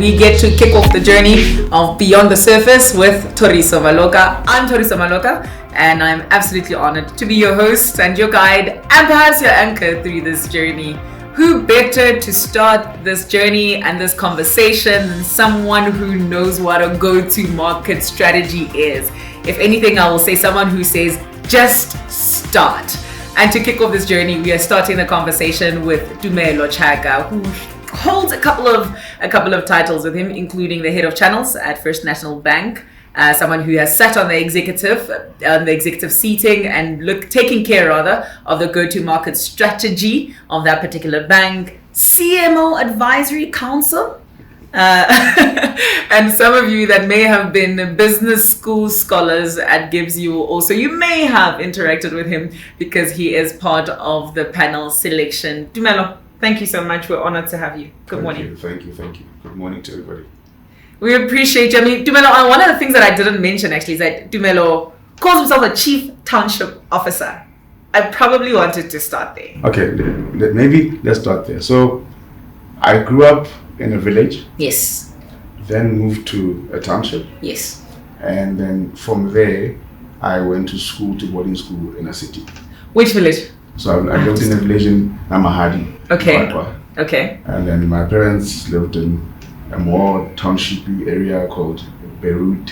we get to kick off the journey of Beyond the Surface with Thoriso Maloka. I'm Thoriso Maloka, and I'm absolutely honored to be your host and your guide and perhaps your anchor through this journey. Who better to start this journey and this conversation than someone who knows what a go-to market strategy is? If anything, I will say someone who says, just start. And to kick off this journey, we are starting the conversation with Dumelo Chaga, who holds a couple of titles with him, including the head of channels at First National Bank, someone who has sat on the executive seating and taking care of the go-to-market strategy of that particular bank, CMO Advisory Council. And some of you that may have been business school scholars at Gibbs, you may have interacted with him because he is part of the panel selection. Dumelo, thank you so much. We're honored to have you. Good morning. Thank you. Good morning to everybody. We appreciate you. I mean, Dumelo, one of the things that I didn't mention actually is that Dumelo calls himself a Chief Township Officer. I probably wanted to start there. Okay, maybe let's start there. So, I grew up in a village. Yes. Then moved to a township. Yes. And then from there, I went to boarding school in a city. Which village? So I lived in a village in Namahadi. Okay. And then my parents lived in a more townshipy area called Beirut.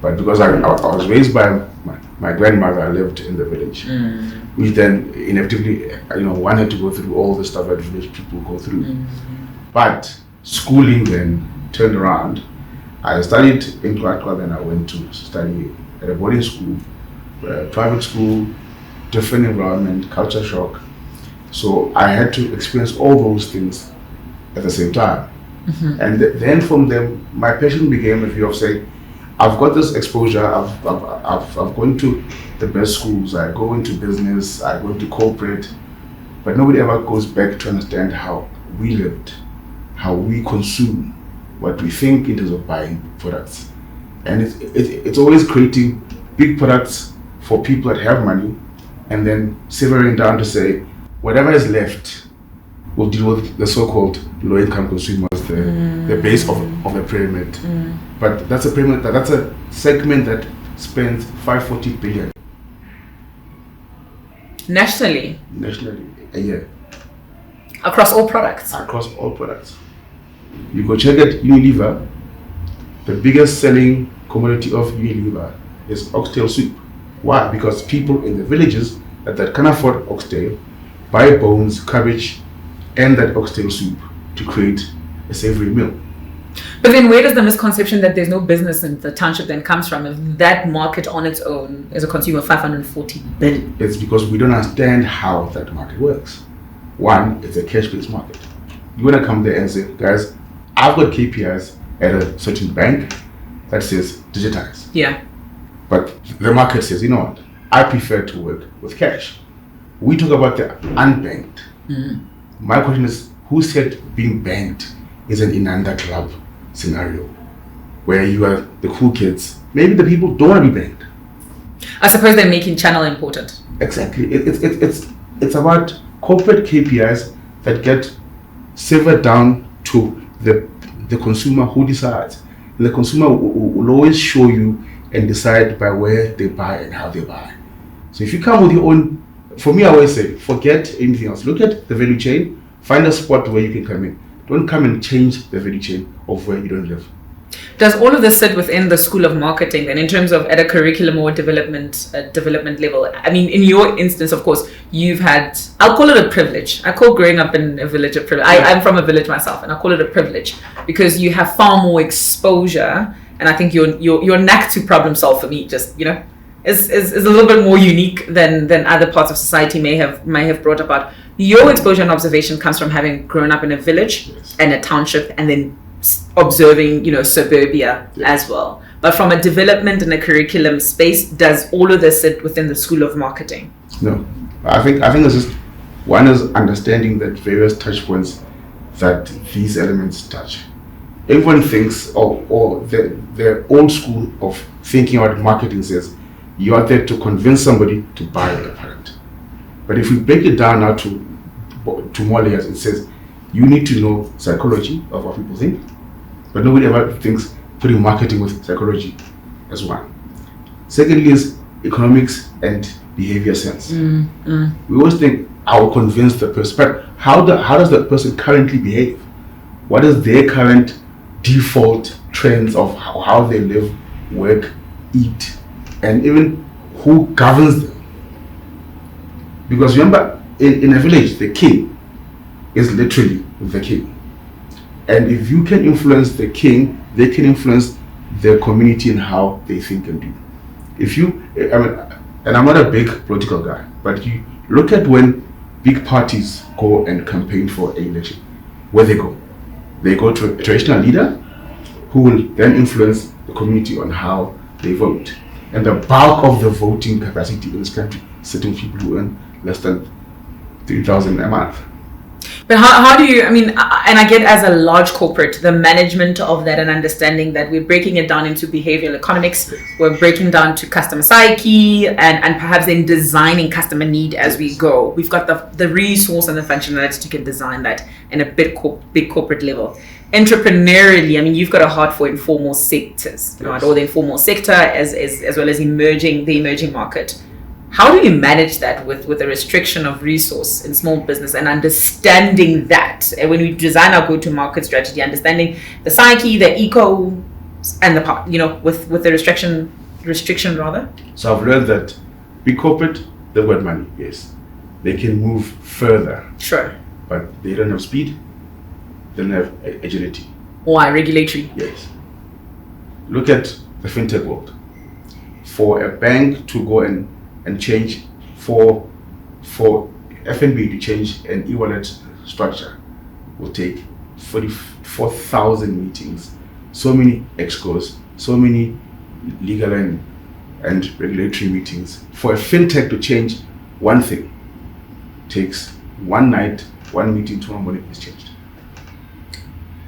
But because I was raised by my grandmother, I lived in the village. Which then inevitably, one had to go through all the stuff that village people go through. But schooling then turned around. I studied in Kwatwa, then I went to study at a boarding school, private school, different environment, culture shock. So I had to experience all those things at the same time. And then from them, my passion became a view of saying, I've got this exposure, I've gone to the best schools, I go into business, I go into corporate, but nobody ever goes back to understand how we lived, how we consume, what we think in terms of buying products. And it's always creating big products for people that have money and then severing down to say, whatever is left will deal with the so-called low-income consumers, the base of the pyramid. But that's a pyramid, that's a segment that spends 540 billion. Nationally a year. Across all products? Across all products. You go check at Unilever, the biggest selling commodity of Unilever is oxtail soup. Why? Because people in the villages that can afford oxtail buy bones, cabbage, and that oxtail soup to create a savory meal. But then where does the misconception that there's no business in the township then comes from if that market on its own is a consumer of 540 billion? It's because we don't understand how that market works. One, it's a cash-based market. You want to come there and say, guys, I've got KPIs at a certain bank that says digitize. Yeah. But the market says, you know what, I prefer to work with cash. We talk about the unbanked. My question is, who said being banked is an Inanda Club scenario where you are the cool kids? Maybe the people don't want to be banked. I suppose they're making channel important. Exactly. It's about corporate KPIs that get severed down to the consumer who decides. And the consumer will always show you and decide by where they buy and how they buy. So if you come with your own, for me I always say, forget anything else. Look at the value chain, find a spot where you can come in. Don't come and change the value chain of where you don't live. Does all of this sit within the School of Marketing and in terms of at a curriculum or development level? I mean, in your instance, of course, you've had, I'll call it a privilege. I call growing up in a village a privilege. I'm from a village myself, and I call it a privilege because you have far more exposure, and I think your knack to problem solve for me just, is a little bit more unique than other parts of society may have brought about. Your exposure and observation comes from having grown up in a village and a township and then observing, suburbia as well. But from a development and a curriculum space, does all of this sit within the School of Marketing? No. I think it's just, one is understanding that various touch points that these elements touch. Everyone thinks, or the old school of thinking about marketing says, you are there to convince somebody to buy a product. But if we break it down now to more layers, it says you need to know psychology of what people think. But nobody ever thinks putting marketing with psychology as one. Secondly is economics and behavior sense. We always think I will convince the person, but how does that person currently behave? What is their current default trends of how they live, work, eat, and even who governs them? Because remember, in a village, the king is literally the king. And if you can influence the king, they can influence their community and how they think and do. And I'm not a big political guy, but you look at when big parties go and campaign for an election, where they go. They go to a traditional leader who will then influence the community on how they vote. And the bulk of the voting capacity in this country sitting people who earn less than 3,000 a month. But how do you, and I get as a large corporate, the management of that and understanding that we're breaking it down into behavioral economics, we're breaking down to customer psyche and perhaps then designing customer need as we go. We've got the resource and the functionality to design that in a big corporate level. Entrepreneurially, you've got a heart for informal sectors, right? Or the informal sector as well as the emerging market. How do you manage that with the restriction of resource in small business and understanding that when we design our go-to-market strategy, understanding the psyche, the eco, and the part, with the restriction rather? So I've learned that big corporate, they've got money, yes. They can move further. Sure. But they don't have speed, they don't have agility. Why? Regulatory? Yes. Look at the fintech world. For a bank to go and change for FNB to change an e-wallet structure will take 44,000 meetings, so many excos, so many legal and regulatory meetings. For a fintech to change one thing takes one night, one meeting, tomorrow morning is changed.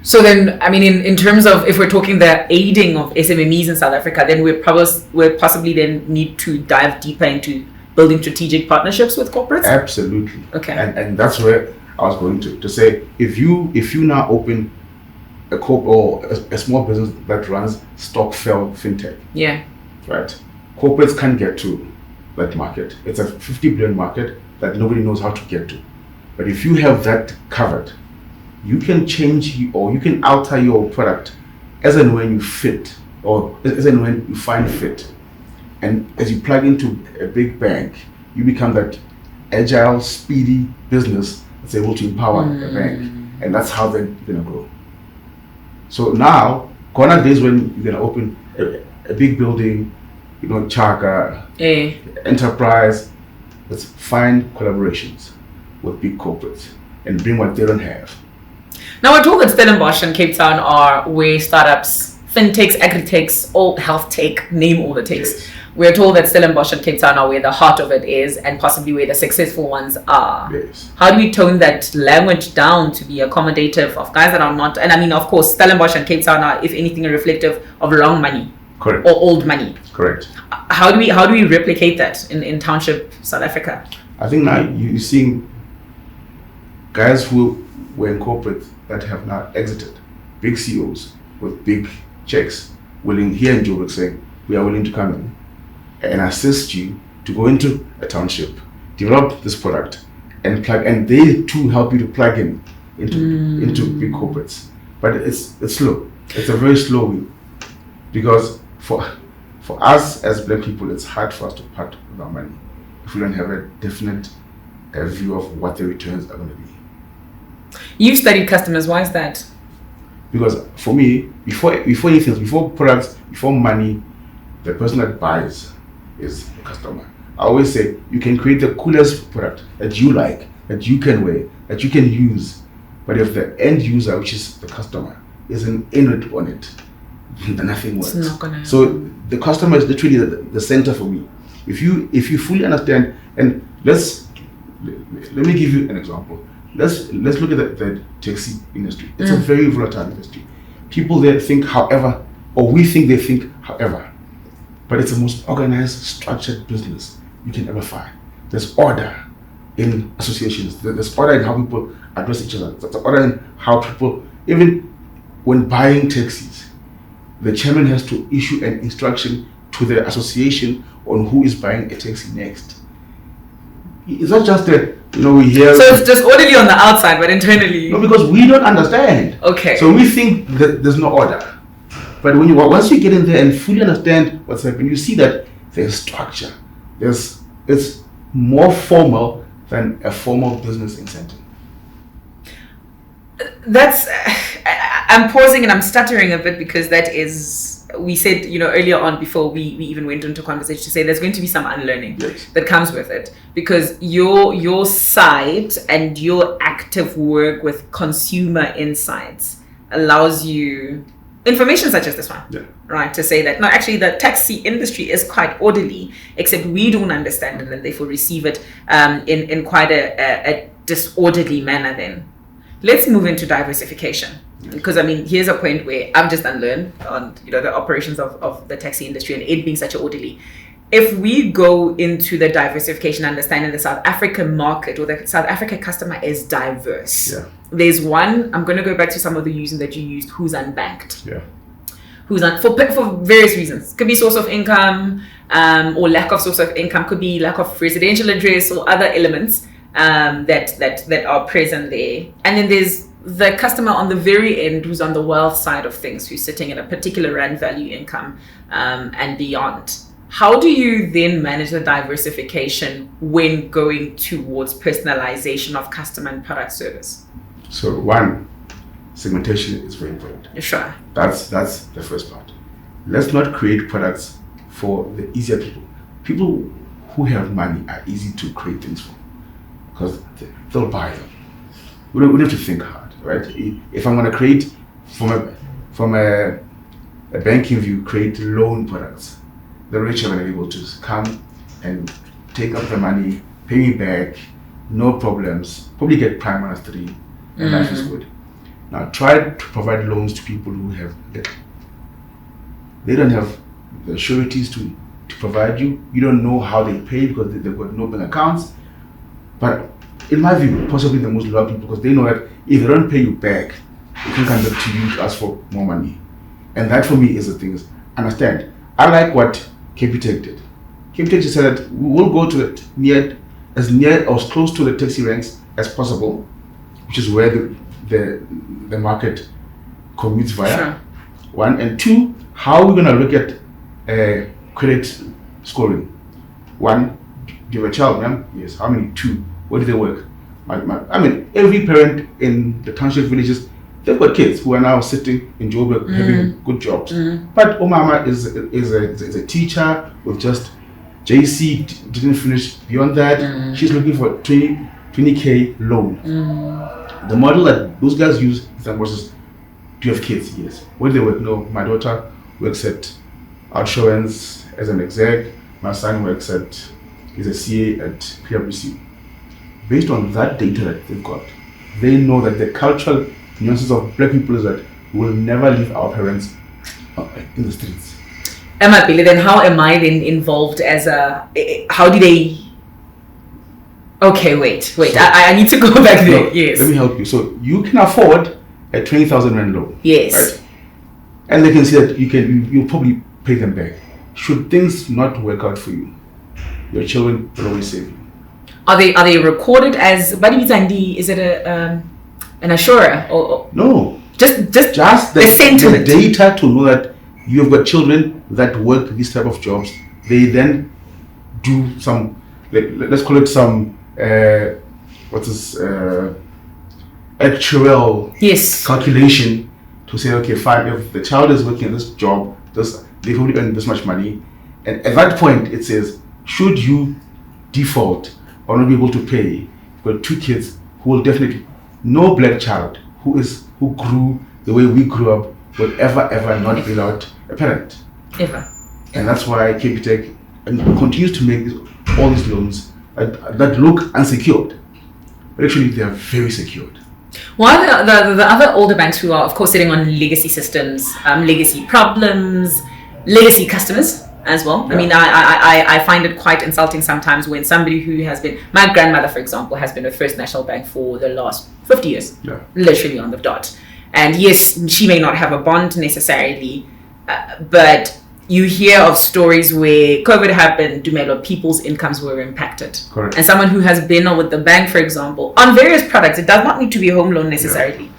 So then, in terms of, if we're talking the aiding of SMMEs in South Africa, then we're possibly then need to dive deeper into building strategic partnerships with corporates? Absolutely. Okay. And that's where I was going to say, if you now open a corp or a small business that runs stock-fell fintech, yeah, right? Corporates can't get to that market. It's a 50 billion market that nobody knows how to get to. But if you have that covered, you can change or you can alter your product as and when you fit, or as and when you find fit. And as you plug into a big bank, you become that agile, speedy business that's able to empower a bank. And that's how they're going to grow. So now, gone are days when you're going to open a big building, Chaka, enterprise. Let's find collaborations with big corporates and bring what they don't have. Now we're told that Stellenbosch and Cape Town are where startups, fintechs, agritechs, all health tech, name all the techs. Yes. We're told that Stellenbosch and Cape Town are where the heart of it is and possibly where the successful ones are. Yes. How do we tone that language down to be accommodative of guys that are not, and of course, Stellenbosch and Cape Town are, if anything, reflective of long money. Correct. Or old money. Correct. How do we replicate that in township South Africa? I think now you're seeing guys who were in corporate that have now exited, big CEOs with big checks, willing here in Joburg saying, we are willing to come in and assist you to go into a township, develop this product, and they too help you to plug into big corporates. But it's slow. It's a very slow way, because for us as black people, it's hard for us to part with our money if we don't have a definite view of what the returns are going to be. You've studied customers. Why is that? Because for me, before anything, before products, before money, the person that buys is the customer. I always say you can create the coolest product that you like, that you can wear, that you can use, but if the end user, which is the customer, isn't in it on it, then nothing works. It's not gonna so the customer is literally the center for me. If you fully understand, and let me give you an example. Let's look at the taxi industry. It's a very volatile industry. People there think however, or we think they think however, but it's the most organized, structured business you can ever find. There's order in associations. There's order in how people address each other. There's order in how people, even when buying taxis, the chairman has to issue an instruction to the association on who is buying a taxi next. It's not just that, we hear... So it's just orderly on the outside, but internally... No, because we don't understand. Okay. So we think that there's no order. But once you get in there and fully understand what's happening, you see that there's structure. It's more formal than a formal business incentive. That's... I'm pausing and I'm stuttering a bit because that is... We said, earlier on before we even went into conversation to say there's going to be some unlearning that comes with it, because your side and your active work with consumer insights allows you information such as this one, right? To say that, no, actually the taxi industry is quite orderly, except we don't understand it and therefore receive it in quite a disorderly manner then. Let's move into diversification. Because here's a point where I'm just unlearned on the operations of the taxi industry and it being such an orderly. If we go into the diversification, understanding the South African market or the South African customer is diverse. Yeah. There's one, I'm going to go back to some of the using that you used, who's unbanked. Yeah. Who's for various reasons. Could be source of income or lack of source of income. Could be lack of residential address or other elements that are present there. And then there's the customer on the very end who's on the wealth side of things, who's sitting at a particular rand value income and beyond. How do you then manage the diversification when going towards personalization of customer and product service? So one, segmentation is very important. Sure. That's the first part. Let's not create products for the easier people. People who have money are easy to create things for because they'll buy them. We don't have to think hard, right? If I'm going to create from a banking view, create loan products, the rich are going to be able to come and take up the money, pay me back, no problems, probably get prime minus 3, and life is good. Now try to provide loans to people who have debt. They don't have the sureties to provide you. You don't know how they pay because they've got no bank accounts. But in my view, possibly the most loyal people, because they know that if they don't pay you back, they can come back to you to ask for more money. And that for me is the thing. Understand, I like what Capitec did. Capitec just said that we will go to as near or as close to the taxi ranks as possible, which is where the market commutes via. Sure. One, and two, how are we going to look at credit scoring? One, do you have a child, ma'am? Yes. How many? 2. Where do they work? Every parent in the township villages, they've got kids who are now sitting in Joburg having good jobs. But Omama is a teacher with just JC, didn't finish beyond that. She's looking for 20K loan. The model that those guys use is, do you have kids? Yes. Where do they work? No, my daughter works at Outsurance as an exec. My son works he's a CA at PwC. Based on that data that they've got, they know that the cultural nuances of black people is that we will never leave our parents in the streets. Then how am I then involved how do they... Okay, wait. So, I need to go back there. No, yes. Let me help you. So you can afford a 20,000 rand loan. Yes. Right? And they can see that you'll probably pay them back. Should things not work out for you, your children will always save you. Are they recorded as Badibizandi? Is it an assurer or no? Just the sentiment. The data to know that you have got children that work these type of jobs. They then do some, let's call it some actual calculation to say, okay, fine, if the child is working in this job, they probably earn this much money, and at that point it says, should you default or not be able to pay, you've got 2 kids who will definitely, no black child who grew the way we grew up will ever not be without a parent. Ever. And that's why Capitec continues to make all these loans that look unsecured, but actually they are very secured. While the other older banks who are, of course, sitting on legacy systems, legacy problems, legacy customers as well. Yeah. I find it quite insulting sometimes when somebody who has been, my grandmother, for example, has been with First National Bank for the last 50 years, literally on the dot. And yes, she may not have a bond necessarily, but you hear of stories where COVID happened, Dumelo, people's incomes were impacted. Correct. And someone who has been with the bank, for example, on various products, it does not need to be a home loan necessarily. Yeah.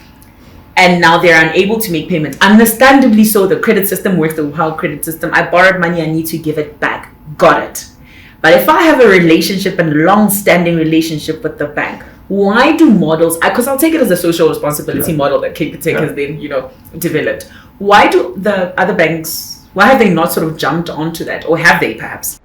And now they're unable to make payments. Understandably so, the credit system works the how credit system. I borrowed money, I need to give it back. Got it. But if I have a relationship and long-standing relationship with the bank, why do models, because I'll take it as a social responsibility model that Capitec has then, developed. Why do the other banks, why have they not sort of jumped onto that? Or have they perhaps?